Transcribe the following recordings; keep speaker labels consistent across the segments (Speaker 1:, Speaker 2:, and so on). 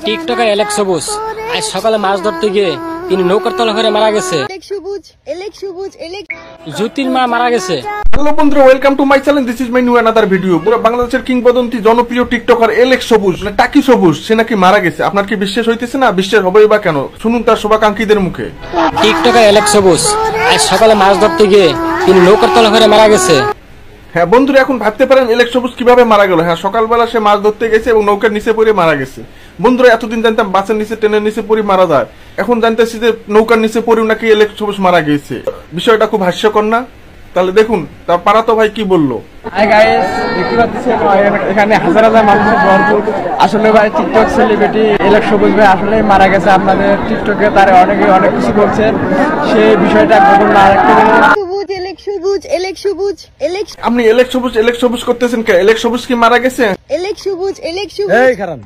Speaker 1: TikToker Alex সবুজ আজ সকালে মাছ ধরতে গিয়ে তিনি নৌকার তলা করে মারা গেছে। জ্যোতির মা মারা গেছে।
Speaker 2: হ্যালো বন্ধুরা, welcome to my channel. This is my new another video. পুরো বাংলাদেশের কিংবদন্তি জনপ্রিয় টিকটকার এলেক্স সবুজ মানে টাকি সবুজ সে নাকি মারা গেছে। আপনার কি বিশ্বাস হইতেছে না? বিশ্বাস হবেই বা কেন? শুনুন তার শুভাকাঙ্ক্ষীদের মুখে।
Speaker 1: টিকটকার এলেক্স সবুজ আজ সকালে মাছ ধরতে গিয়ে তিনি নৌকার তলা করে মারা গেছে।
Speaker 2: হ্যাঁ বন্ধুরা, এখন ভাবতে পারেন এলেক্স সবুজ কিভাবে মারা গেল। হ্যাঁ, সকালবেলা সে মাছ ধরতে গেছে এবং নৌকার নিচে পড়ে মারা গেছে। বন্ধুরা, এতদিন জানতাম বাসের নিচে, ট্রেনের নিচে পড়ে মারা যায়, এখন জানতেছি যে নৌকার নিচে পড়েও নাকি এলেক্স সবুজ মারা গেছে। বিষয়টা খুব হাস্যকর না? তাহলে দেখুন তার পাড়াতো ভাই কি বললো।
Speaker 3: হাই গাইস, দেখতে পাচ্ছেন এখানে হাজার হাজার মানুষের ভরপুর। আসলে ভাই টিকটক সেলিব্রিটি এলেক্স সবুজ ভাই আসলে মারা গেছে। আপনাদের টিকটকে তারা অনেকে অনেক কিছু করছেন, সেই বিষয়টা গোপন না রাখতে
Speaker 2: আপনি এলেক্স সবুজ করতেছেন কে? এলেক্স সবুজ কি মারা গেছে?
Speaker 3: এই কারণ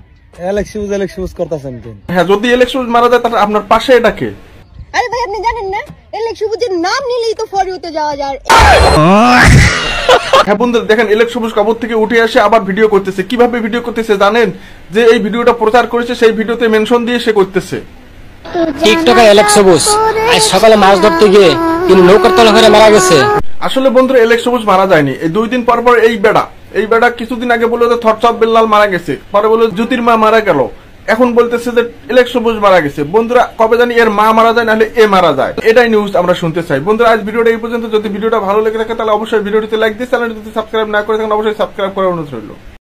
Speaker 3: এলেক্স সবুজ করতেছেন কেন?
Speaker 2: হ্যাঁ, যদি এলেক্স সবুজ মারা যায় তাহলে আপনার পাশে এটা কে?
Speaker 4: আরে ভাই, আপনি জানেন না এলেক্স সবুজের নাম নিলেই তো ফর ইউতে যাওয়া যায়।
Speaker 2: হ্যাঁ বন্ধুরা, দেখেন এলেক্স সবুজ কবর থেকে উঠে আসে আবার ভিডিও করতেছে। কিভাবে ভিডিও করতেছে জানেন? যে এই ভিডিওটা প্রচার করেছে সেই ভিডিওতে মেনশন দিয়ে সে করতেছে।
Speaker 1: টিকটকার এলেক্স সবুজ আজ সকালে মাছ ধরতে গিয়ে তিনি নৌকার তলা করে মারা গেছে।
Speaker 2: আসলে বন্ধুরা, এলেক্স সবুজ মারা যায়নি। এই 2 দিন পর পর এই বেড়া কিছুদিন আগে বললো যে থরচাঁদ বেল্লাল মারা গেছে, পরে বললো জ্যোতির মা মারা গেল, এখন বলতেছে যে এলেক্স সবুজ মারা গেছে। বন্ধুরা, কবে জানি এর মা মারা যায় নাহলে এ মারা যায়, এটাই নিউজ আমরা শুনতে চাই। বন্ধুরা, আজ ভিডিওটা এই পর্যন্ত। যদি ভিডিওটা ভালো লেগে থাকে তাহলে অবশ্যই ভিডিওটিতে লাইক দিয়ে চ্যানেলটিতে সাবস্ক্রাইব না করে থাকেন অবশ্যই সাবস্ক্রাইব করার অনুরোধ রইল।